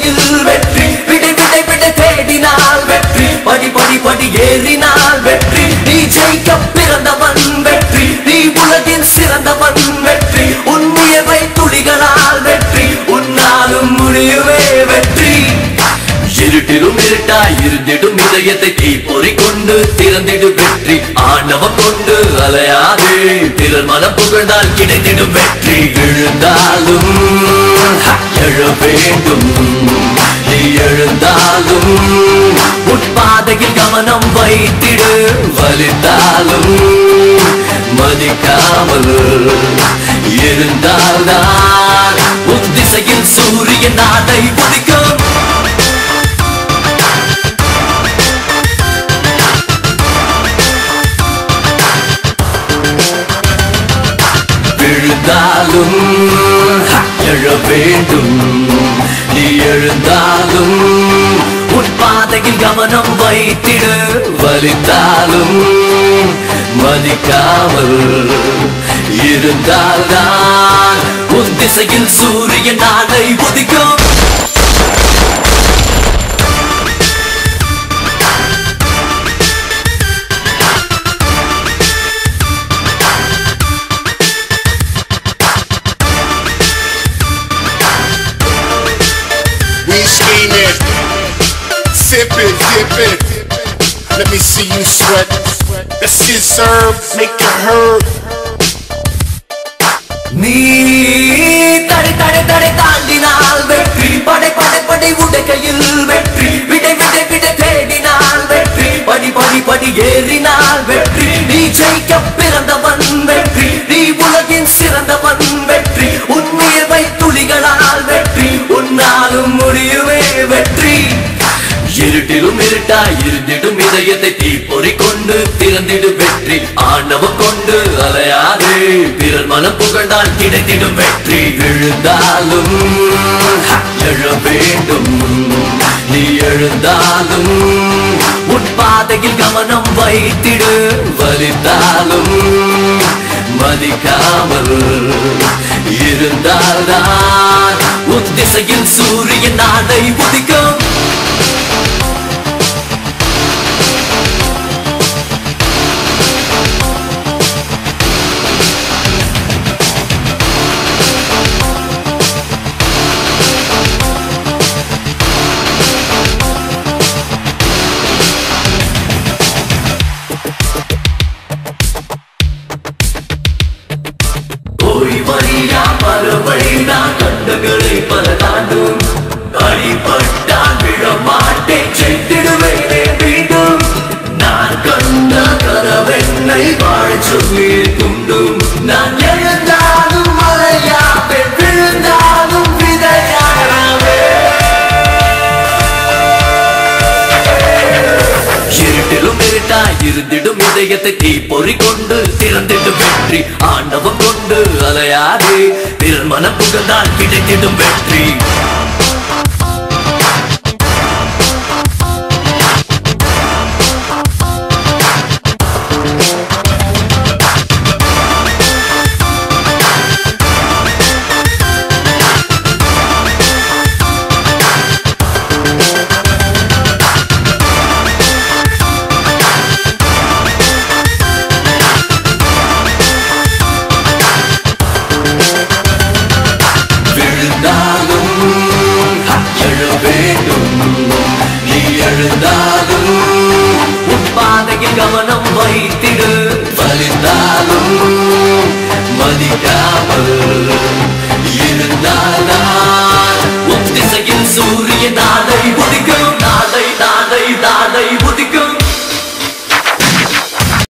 முடுகையில் வெற்றி விடை விடை விடை தேடினால் வெற்றி படி படி படி ஏறினால் வெற்றி நீ ஜெயிக்க பிறந்தவன் வெற்றி நீ உலகின் சிறந்தவன் வெற்றி உன் உயர்வை துளிகளால் வெற்றி உன்னாலும் முடியுமே வெற்றி இருட்டிலும் இருட்டாய் இருந்திடும் இதயத்தை தீப்பொறி கொண்டு திறந்திடும் வெற்றி ஆணவம் கொண்டு அலையாதே பிறர் மனம் புகழ்ந்தால் கிடைத்திடும் வெற்றி எழுந்தாலும் எழ வேண்டும் நீ எழுந்தாலும் உட்பாதையில் கவனம் வைத்திடு வலித்தாலும் மதிக்காமல் இருந்தால்தான் உன் திசையில் சூரியன் நாடை உதிக்கும் எழுந்தாலும் எழ வேண்டும் நீ எழுந்தாலும் உன் பாதையில் கவனம் வைத்திடு வலித்தாலும் மதிக்காமல் இருந்தால்தான் உன் திசையில் சூரியன் நாளை உதிக்கும் Sip it, dip it. Let me see you sweat. That shit serve, make it hurt. நீ தடை தடை தடை தாண்டினால் வெற்றி படை படை படை உடைக்கையில் வெற்றி விடை விடை விடை தேடினால் வெற்றி படி படி படி ஏறினால் வெற்றி நீ ஜெயிக்க பிறந்தவன் வெற்றி நீ உலகின் சிறந்தவன் வெற்றி உன் உயர்வை துளிகளால் வெற்றி உன்னாலும் முடியுமே வெற்றி இருட்டிலும் இருட்டாய் இருந்திடும் இதயத்தை தீப்பொறி கொண்டு திறந்திடும் வெற்றி ஆணவம் கொண்டு அலையாதே பிறர் மனம் புகழ்ந்தால் கிடைத்திடும் வெற்றி எழுந்தாலும் எழ வேண்டும் நீ எழுந்தாலும் உன் பாதையில் கவனம் வைத்திடு வலித்தாலும் மதிக்காமல் இருந்தால்தான் உன் திசையில் சூரியன் நாளை உதிக்கும் கண்டங்களை பல தாண்டும் அடிபட்டால் விழமாட்டேன் செய்திடுவேனே மீண்டும் நான் கண்ட கனவென்னை வாழ சொல்லி துண்டும் நான் எழுந்தாலும் மலையாவே விழுந்தாலும் விதையாகவே இருட்டிலும் இருட்டாய் இருந்திடும் இதயத்தை தீப்பொறி கொண்டு திறந்திடும் வெற்றி ஆண்டவம் கொண்டு அலையாதே பிறர் மனம் புகழ்ந்தால் கிடைத்திடும் வெற்றி கவனம் வைத்திடு வலித்தாலும் மதிக்காமல் இருந்தால்